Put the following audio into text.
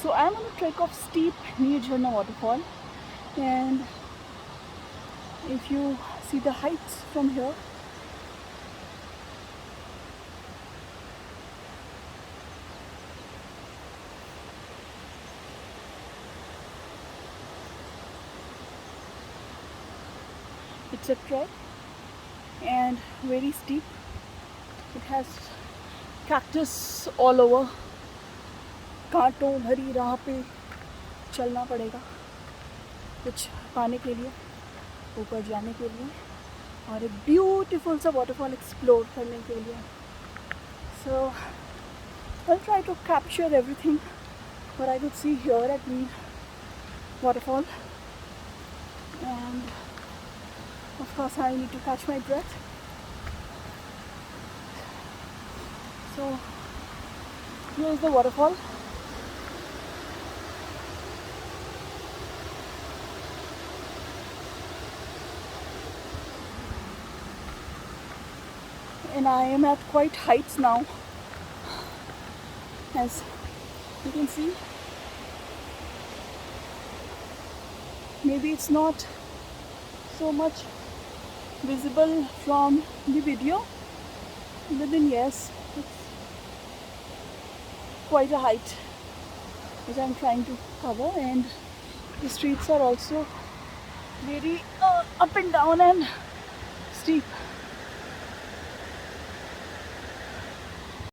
So I'm on a trek of steep Neergarh waterfall, and if you see the heights from here, it's a trek and very steep. It has cactus all over. कांटों भरी राह पे चलना पड़ेगा कुछ पाने के लिए, ऊपर जाने के लिए और एक ब्यूटीफुल सा वाटरफॉल एक्सप्लोर करने के लिए. So I'll try to capture everything what I could see here at the waterfall, and of course I need to catch my breath. So here's the waterfall. And I am at quite heights now, as you can see. Maybe it's not so much visible from the video, but then yes, it's quite a height which I'm trying to cover, and the streets are also very up and down and steep.